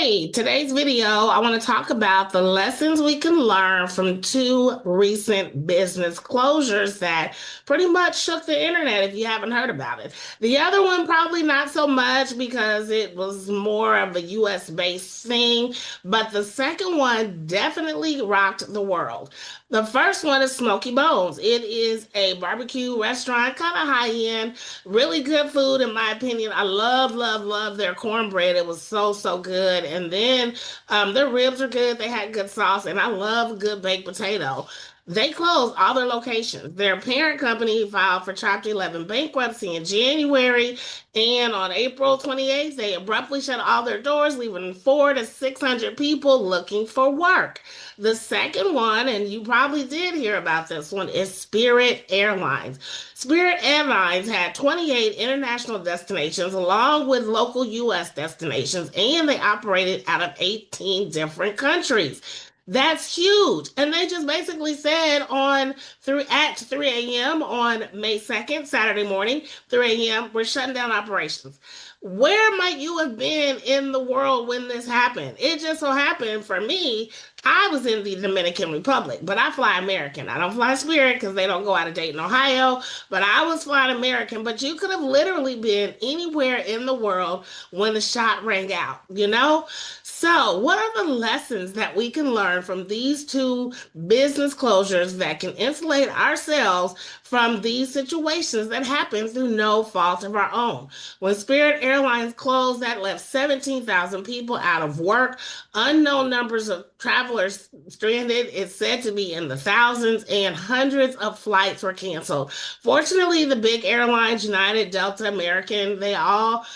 Hey, today's video, I want to talk about the lessons we can learn from two recent business closures that pretty much shook the internet if you haven't heard about it. The other one, probably not so much because it was more of a US based thing, but the second one definitely rocked the world. The first one is Smoky Bones. It is a barbecue restaurant, kind of high end, really good food in my opinion. I love their cornbread. It was so good. And then their ribs are good. They had good sauce, and I love good baked potato. They closed all their locations. Their parent company filed for Chapter 11 bankruptcy in January, and on April 28th, they abruptly shut all their doors, leaving 400 to 600 people looking for work. The second one, and you probably did hear about this one, is Spirit Airlines. Spirit Airlines had 28 international destinations along with local U.S. destinations, and they operated out of 18 different countries. That's huge. And they just basically said on through at 3 a.m. on May 2nd, Saturday morning, 3 a.m., we're shutting down operations. Where might you have been in the world when this happened? It just so happened for me, I was in the Dominican Republic, but I fly American. I don't fly Spirit because they don't go out of Dayton, Ohio, but I was flying American. But you could have literally been anywhere in the world when the shot rang out, you know? So, what are the lessons that we can learn from these two business closures that can insulate ourselves from these situations that happen through no fault of our own? When Spirit Airlines closed, that left 17,000 people out of work. Unknown numbers of travelers stranded. It's said to be in the thousands, and hundreds of flights were canceled. Fortunately, the big airlines, United, Delta, American, they all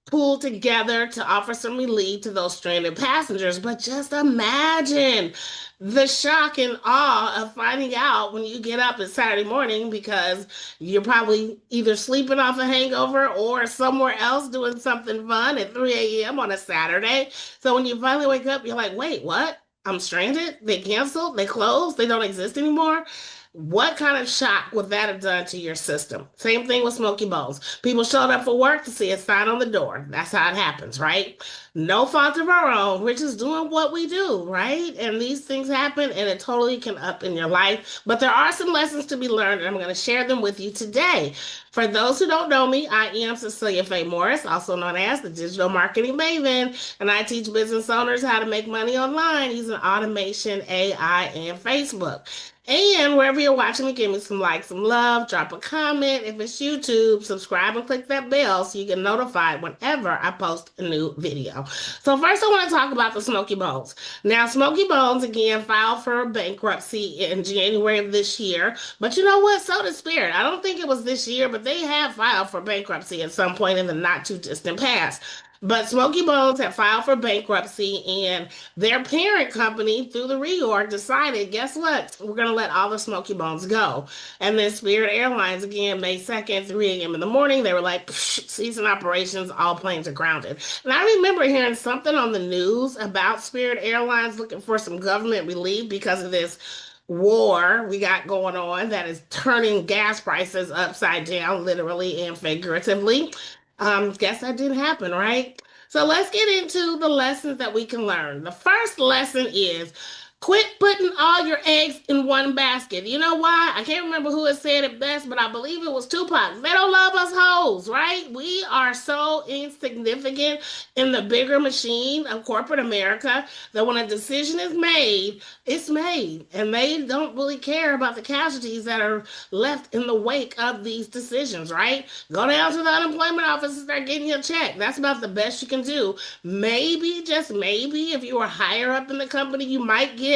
pooled together to offer some relief to those stranded passengers. But just imagine the shock and awe of finding out when you get up it's Saturday morning because you're probably either sleeping off a hangover or somewhere else doing something fun at 3 a.m. on a Saturday. So when you finally wake up, you're like, wait, what? I'm stranded? They canceled? They closed? They don't exist anymore? What kind of shock would that have done to your system? Same thing with Smoky Bones. People showed up for work to see a sign on the door. That's how it happens, right? No fault of our own. We're just doing what we do, right? And these things happen and it totally can up in your life. But there are some lessons to be learned, and I'm going to share them with you today. For those who don't know me, I am Cecelia Faye Morris, also known as the Digital Marketing Maven, and I teach business owners how to make money online using automation, AI, and Facebook. And wherever you're watching me, give me some like, some love, drop a comment. If it's YouTube, subscribe and click that bell so you get notified whenever I post a new video. So first I want to talk about the Smoky Bones. Now, Smoky Bones, again, filed for bankruptcy in January of this year. But you know what? So did Spirit. I don't think it was this year, but they have filed for bankruptcy at some point in the not too distant past. But Smoky Bones had filed for bankruptcy, and their parent company, through the reorg, decided, guess what? We're going to let all the Smoky Bones go. And then Spirit Airlines, again, May 2nd, 3 a.m. in the morning, they were like, ceasing operations, all planes are grounded. And I remember hearing something on the news about Spirit Airlines looking for some government relief because of this war we got going on that is turning gas prices upside down, literally and figuratively. Guess that didn't happen, right? So let's get into the lessons that we can learn. The first lesson is quit putting all your eggs in one basket. You know why? I can't remember who has said it best, but I believe it was Tupac. They don't love us hoes, right? We are so insignificant in the bigger machine of corporate America that when a decision is made, it's made. And they don't really care about the casualties that are left in the wake of these decisions, right? Go down to the unemployment office and start getting your check. That's about the best you can do. Maybe, just maybe, if you are higher up in the company, you might get,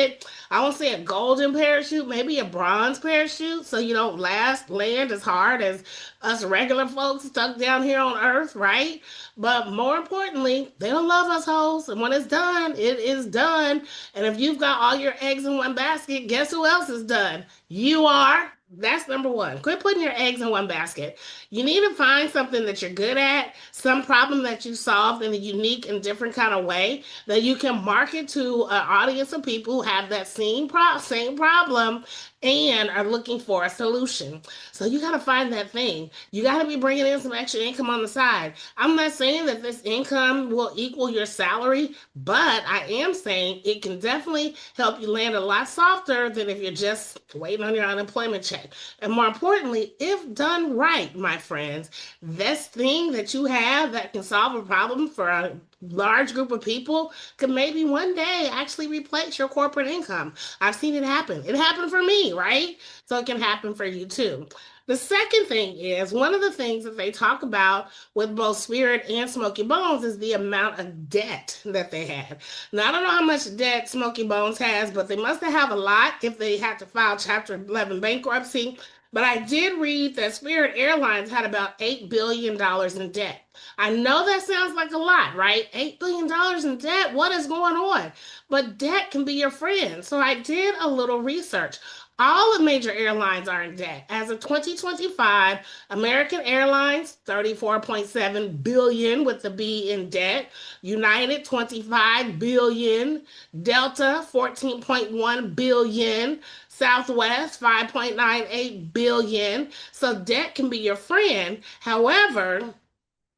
I won't say a golden parachute, maybe a bronze parachute, so you don't land as hard as us regular folks stuck down here on earth, right? But more importantly, they don't love us hoes. And when it's done, it is done. And if you've got all your eggs in one basket, guess who else is done? You are. That's number one. Quit putting your eggs in one basket. You need to find something that you're good at, some problem that you solved in a unique and different kind of way that you can market to an audience of people who have that same problem and are looking for a solution. So you got to find that thing. You got to be bringing in some extra income on the side. I'm not saying that this income will equal your salary, but I am saying it can definitely help you land a lot softer than if you're just waiting on your unemployment check. And more importantly, if done right, my friends, this thing that you have that can solve a problem for a large group of people could maybe one day actually replace your corporate income. I've seen it happen. It happened for me, right? So it can happen for you too. The second thing is one of the things that they talk about with both Spirit and Smoky Bones is the amount of debt that they had. Now, I don't know how much debt Smoky Bones has, but they must have a lot if they had to file Chapter 11 bankruptcy. But I did read that Spirit Airlines had about $8 billion in debt. I know that sounds like a lot, right? $8 billion in debt. What is going on? But debt can be your friend. So I did a little research. All the major airlines are in debt. As of 2025, American Airlines 34.7 billion with the B in debt, United 25 billion, Delta 14.1 billion, Southwest 5.98 billion. So debt can be your friend. However,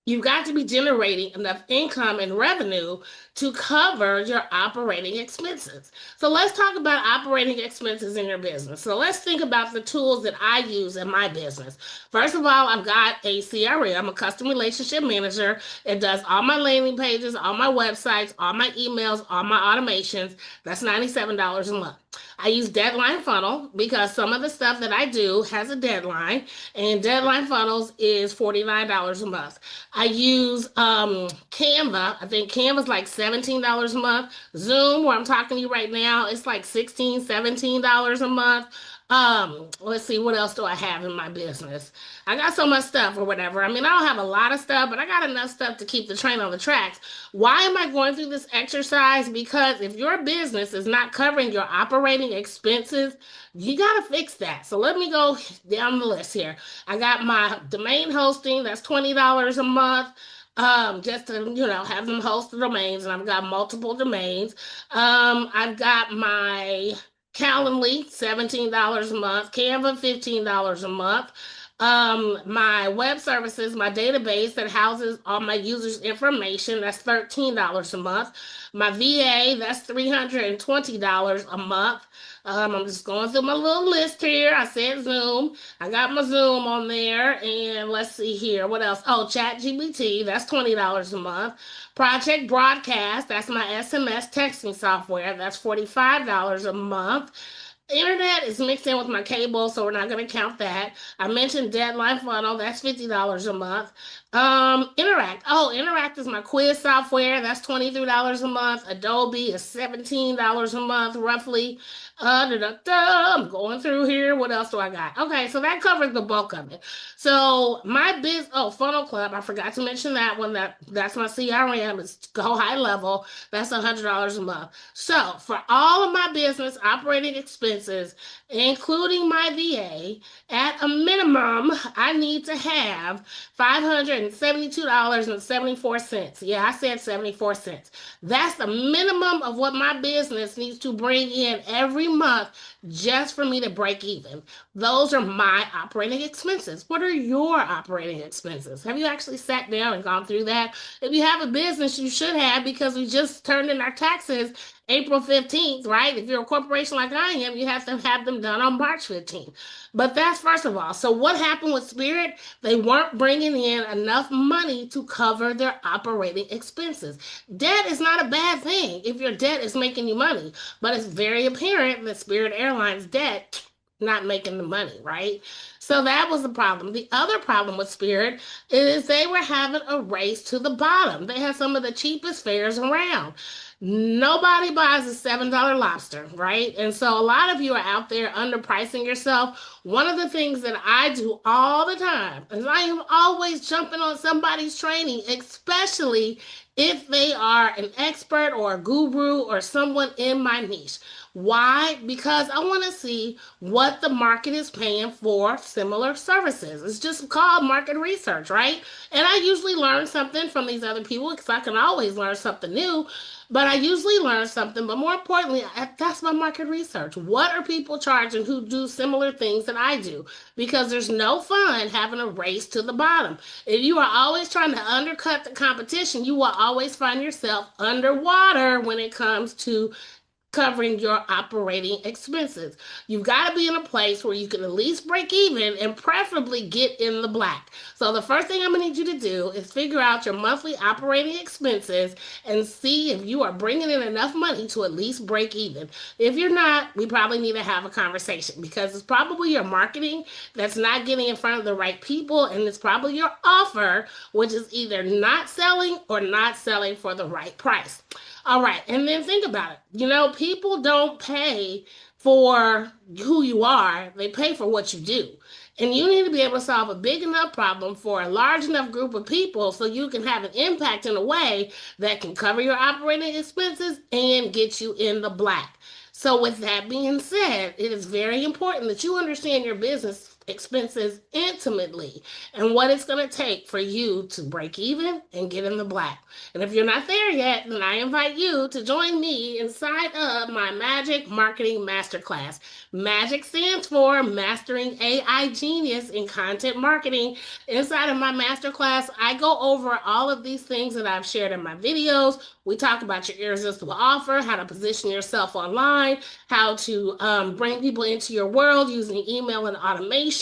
you've got to be generating enough income and revenue to cover your operating expenses. So let's talk about operating expenses in your business. So let's think about the tools that I use in my business. First of all, I've got a CRM, a custom relationship manager. It does all my landing pages, all my websites, all my emails, all my automations. That's $97 a month. I use Deadline Funnel because some of the stuff that I do has a deadline, and Deadline Funnels is $49 a month. I use Canva. I think Canva's like $17 a month. Zoom, where I'm talking to you right now, it's like $16, $17 a month. Let's see, what else do I have in my business? I got so much stuff or whatever. I mean, I don't have a lot of stuff, but I got enough stuff to keep the train on the tracks. Why am I going through this exercise? Because if your business is not covering your operating expenses, you got to fix that. So let me go down the list here. I got my domain hosting, that's $20 a month. Just to, have them host the domains, and I've got multiple domains. I've got my Calendly, $17 a month, Canva, $15 a month. My web services, my database that houses all my users' information, that's $13 a month. My VA, that's $320 a month. I'm just going through my little list here. I said Zoom. I got my Zoom on there. And let's see here. What else? Oh, ChatGPT, that's $20 a month. Project Broadcast, that's my SMS texting software. That's $45 a month. Internet is mixed in with my cable, so we're not going to count that. I mentioned Deadline Funnel, that's $50 a month. Interact. Oh, Interact is my quiz software, that's $23 a month. Adobe is $17 a month, roughly. I'm going through here. What else do I got? Okay, so that covers the bulk of it. So Funnel Club, I forgot to mention that one. That's my CRM. It's go high level. That's $100 a month. So for all of my business operating expenses, including my VA, at a minimum, I need to have $572.74. Yeah, I said 74 cents. That's the minimum of what my business needs to bring in every month just for me to break even. Those are my operating expenses. What are your operating expenses? Have you actually sat down and gone through that? If you have a business, you should have, because we just turned in our taxes April 15th, right? If you're a corporation like I am, you have to have them done on March 15th. But that's first of all. So what happened with Spirit? They weren't bringing in enough money to cover their operating expenses. Debt is not a bad thing if your debt is making you money, but it's very apparent that Spirit Airlines debt not making the money, right? So that was the problem. The other problem with Spirit is they were having a race to the bottom. They had some of the cheapest fares around. Nobody buys a $7 lobster, right? And so a lot of you are out there underpricing yourself. One of the things that I do all the time is I am always jumping on somebody's training, especially if they are an expert or a guru or someone in my niche. Why? Because I want to see what the market is paying for similar services. It's just called market research, right? And I usually learn something from these other people because I can always learn something new. But I usually learn something. But more importantly, that's my market research. What are people charging who do similar things that I do? Because there's no fun having a race to the bottom. If you are always trying to undercut the competition, you will always find yourself underwater when it comes to covering your operating expenses. You've got to be in a place where you can at least break even and preferably get in the black. So, the first thing I'm going to need you to do is figure out your monthly operating expenses and see if you are bringing in enough money to at least break even. If you're not, we probably need to have a conversation because it's probably your marketing that's not getting in front of the right people, and it's probably your offer, which is either not selling or not selling for the right price. All right, and then think about it. People don't pay for who you are, they pay for what you do. And you need to be able to solve a big enough problem for a large enough group of people so you can have an impact in a way that can cover your operating expenses and get you in the black. So, with that being said, it is very important that you understand your business expenses intimately and what it's going to take for you to break even and get in the black. And if you're not there yet, then I invite you to join me inside of my Magic Marketing Masterclass. Magic stands for Mastering AI Genius in Content Marketing. Inside of my masterclass, I go over all of these things that I've shared in my videos. We talk about your irresistible offer, how to position yourself online, how to bring people into your world using email and automation.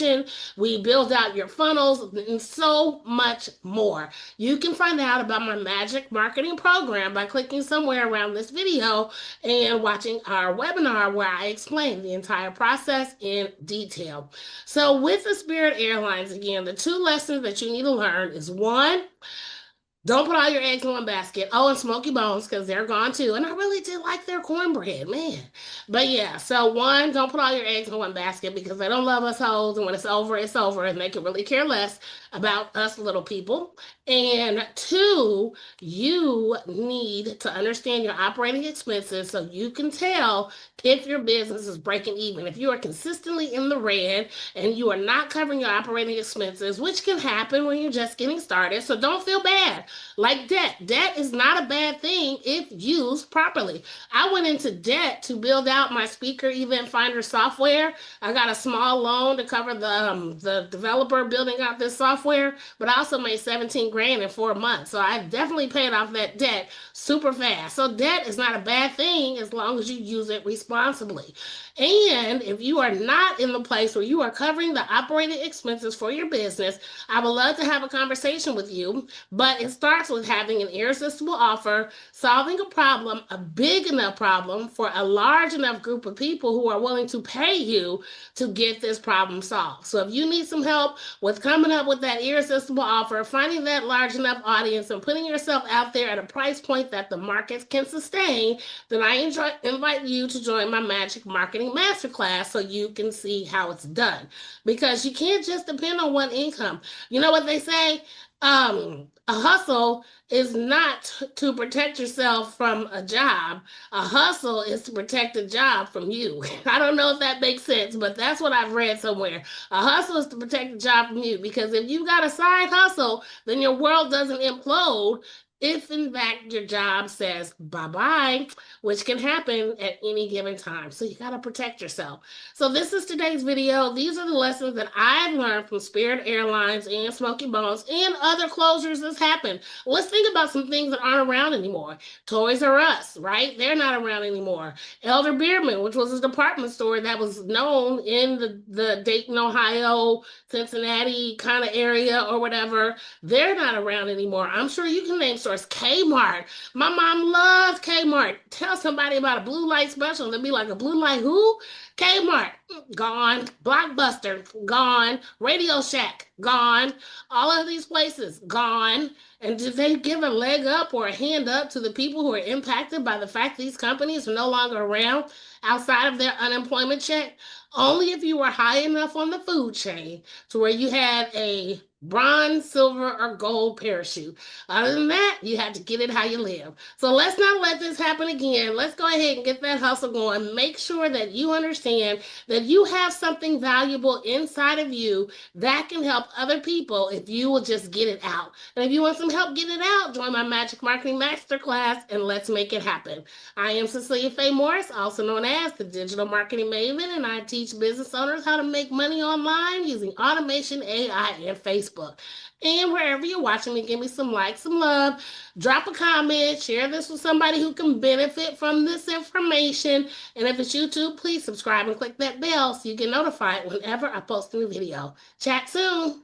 We build out your funnels and so much more. You can find out about my Magic Marketing Program by clicking somewhere around this video and watching our webinar where I explain the entire process in detail. So, with the Spirit Airlines, again, the two lessons that you need to learn is one, don't put all your eggs in one basket. Oh, and Smoky Bones, because they're gone too. And I really did like their cornbread, man. But yeah, so one, don't put all your eggs in one basket because they don't love us hoes. And when it's over, and they can really care less about us little people. And two, you need to understand your operating expenses so you can tell if your business is breaking even. If you are consistently in the red and you are not covering your operating expenses, which can happen when you're just getting started. So don't feel bad. Like debt. Debt is not a bad thing if used properly. I went into debt to build out my speaker event finder software. I got a small loan to cover the developer building out this software, but I also made 17 grand in 4 months. So I definitely paid off that debt super fast. So debt is not a bad thing as long as you use it responsibly. And if you are not in the place where you are covering the operating expenses for your business, I would love to have a conversation with you, but it starts with having an irresistible offer, solving a problem, a big enough problem for a large enough group of people who are willing to pay you to get this problem solved. So if you need some help with coming up with that irresistible offer, finding that large enough audience and putting yourself out there at a price point that the market can sustain, then I invite you to join my Magic Marketing Masterclass so you can see how it's done. Because you can't just depend on one income. You know what they say? A hustle is not to protect yourself from a job. A hustle is to protect a job from you. I don't know if that makes sense, but that's what I've read somewhere. A hustle is to protect a job from you because if you got a side hustle, then your world doesn't implode if in fact your job says bye bye, which can happen at any given time. So you got to protect yourself. So this is today's video. These are the lessons that I've learned from Spirit Airlines and Smoky Bones and other closures that's happened. Let's think about some things that aren't around anymore. Toys R Us, right? They're not around anymore. Elder Beerman, which was a department store that was known in the Dayton, Ohio, Cincinnati kind of area or whatever, they're not around anymore. I'm sure you can name stores. Kmart. My mom loves Kmart. Tell somebody about a blue light special, they'll be like, a blue light who? Kmart, gone. Blockbuster, gone. Radio Shack, gone. All of these places, gone. And did they give a leg up or a hand up to the people who are impacted by the fact these companies are no longer around outside of their unemployment check? Only if you were high enough on the food chain to where you had a bronze, silver, or gold parachute. Other than that, you have to get it how you live. So let's not let this happen again. Let's go ahead and get that hustle going. Make sure that you understand that you have something valuable inside of you that can help other people if you will just get it out. And if you want some help getting it out, join my Magic Marketing Masterclass and let's make it happen. I am Cecelia Faye Morris, also known as the Digital Marketing Maven, and I teach business owners how to make money online using automation, AI, and Facebook. And wherever you're watching me, give me some likes, some love, drop a comment, share this with somebody who can benefit from this information. And if it's YouTube, please subscribe and click that bell so you get notified whenever I post a new video. Chat soon.